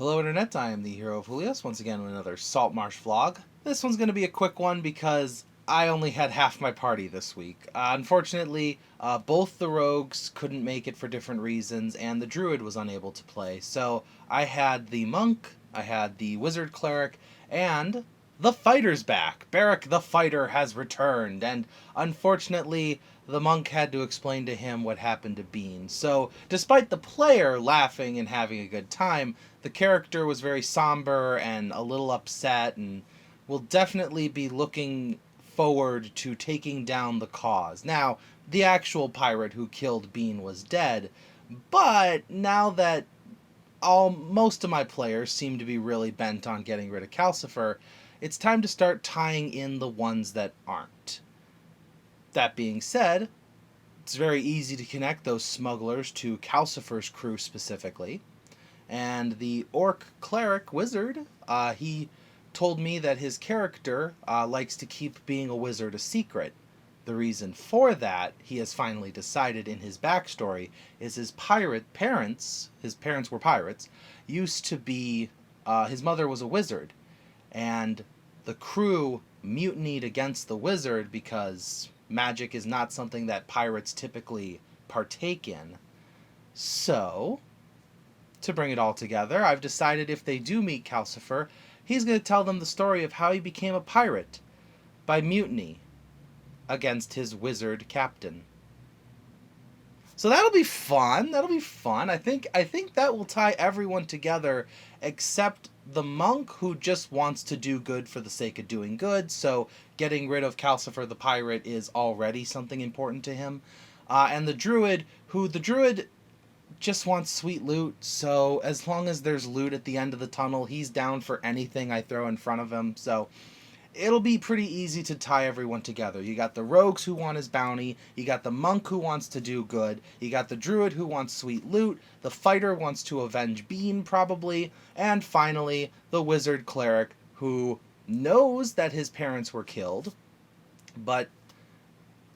Hello Internet, I am the hero of Julius, once again with another Saltmarsh vlog. This one's going to be a quick one because I only had half my party this week. Unfortunately, both the rogues couldn't make it for different reasons, and the druid was unable to play. So I had the monk, I had the wizard cleric, and the fighter's back. Barrack the fighter has returned, and unfortunately the monk had to explain to him what happened to Bean. So despite the player laughing and having a good time, the character was very somber and a little upset, and will definitely be looking forward to taking down the cause. Now, the actual pirate who killed Bean was dead, but now that most of my players seem to be really bent on getting rid of Calcifer, it's time to start tying in the ones that aren't. That being said, it's very easy to connect those smugglers to Calcifer's crew specifically. And the orc cleric wizard, he told me that his character likes to keep being a wizard a secret. The reason for that, he has finally decided in his backstory, is his parents were pirates, used to be, his mother was a wizard, and the crew mutinied against the wizard because magic is not something that pirates typically partake in. So, to bring it all together, I've decided if they do meet Calcifer, he's going to tell them the story of how he became a pirate by mutiny against his wizard captain. So that'll be fun. That'll be fun. I think that will tie everyone together except the monk, who just wants to do good for the sake of doing good. So getting rid of Calcifer the pirate is already something important to him. And the druid, just wants sweet loot, so as long as there's loot at the end of the tunnel, he's down for anything I throw in front of him. So it'll be pretty easy to tie everyone together. You got the rogues who want his bounty, you got the monk who wants to do good, you got the druid who wants sweet loot, the fighter wants to avenge Bean probably, and finally the wizard cleric who knows that his parents were killed, but,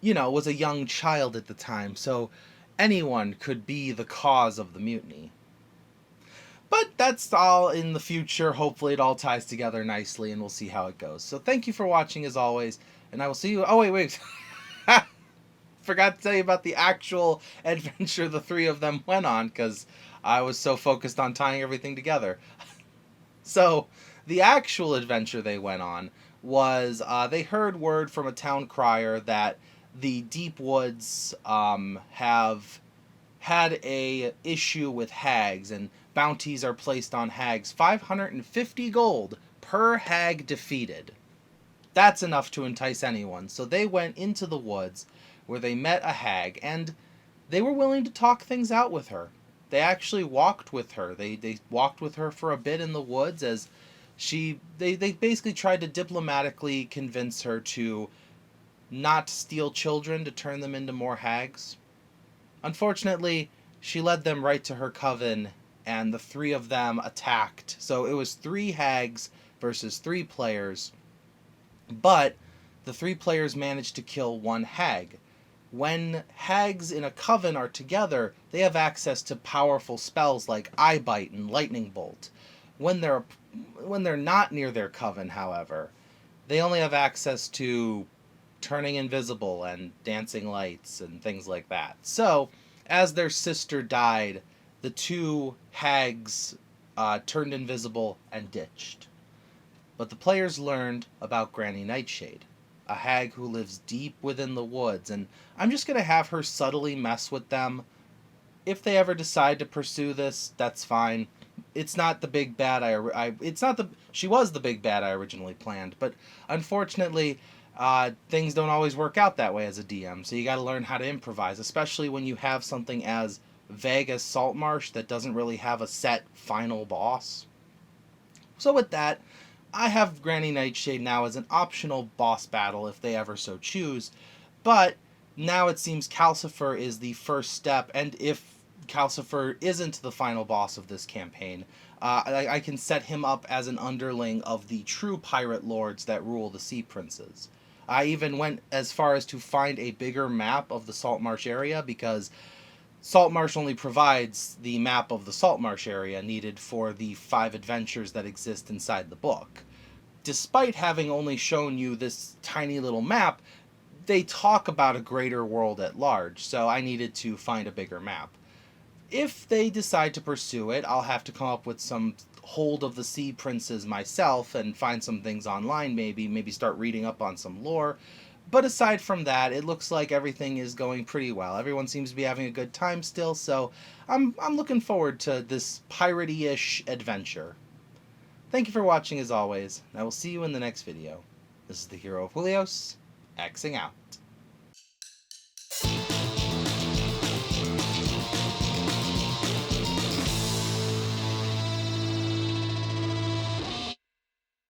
was a young child at the time, so anyone could be the cause of the mutiny. But that's all in the future. Hopefully it all ties together nicely and we'll see how it goes. So thank you for watching as always, and I will see you... Oh, wait. Forgot to tell you about the actual adventure the three of them went on because I was so focused on tying everything together. So the actual adventure they went on was they heard word from a town crier that the Deep Woods have had a issue with hags, and bounties are placed on hags. 550 gold per hag defeated. That's enough to entice anyone. So they went into the woods where they met a hag, and they were willing to talk things out with her. They actually walked with her. They walked with her for a bit in the woods as they basically tried to diplomatically convince her to not steal children to turn them into more hags. Unfortunately, she led them right to her coven, and the three of them attacked. So it was 3 hags versus 3 players, but the 3 players managed to kill 1 hag. When hags in a coven are together, they have access to powerful spells like Eye Bite and Lightning Bolt. When they're not near their coven, however, they only have access to turning invisible and dancing lights and things like that. So, as their sister died, the 2 hags turned invisible and ditched. But the players learned about Granny Nightshade, a hag who lives deep within the woods, and I'm just going to have her subtly mess with them. If they ever decide to pursue this, that's fine. It's not the big bad she was the big bad I originally planned, but unfortunately, things don't always work out that way as a DM, so you gotta learn how to improvise, especially when you have something as vague as Saltmarsh that doesn't really have a set final boss. So with that, I have Granny Nightshade now as an optional boss battle if they ever so choose, but now it seems Calcifer is the first step, and if Calcifer isn't the final boss of this campaign, I can set him up as an underling of the true pirate lords that rule the Sea Princes. I even went as far as to find a bigger map of the Saltmarsh area because Saltmarsh only provides the map of the Saltmarsh area needed for the 5 adventures that exist inside the book. Despite having only shown you this tiny little map, they talk about a greater world at large, so I needed to find a bigger map. If they decide to pursue it, I'll have to come up with some Hold of the Sea Princes myself and find some things online, maybe start reading up on some lore. But aside from that, it looks like everything is going pretty well. Everyone seems to be having a good time still, so I'm looking forward to this piratey-ish adventure. Thank you for watching as always, and I will see you in the next video. This is the Hero of Julios, Xing out.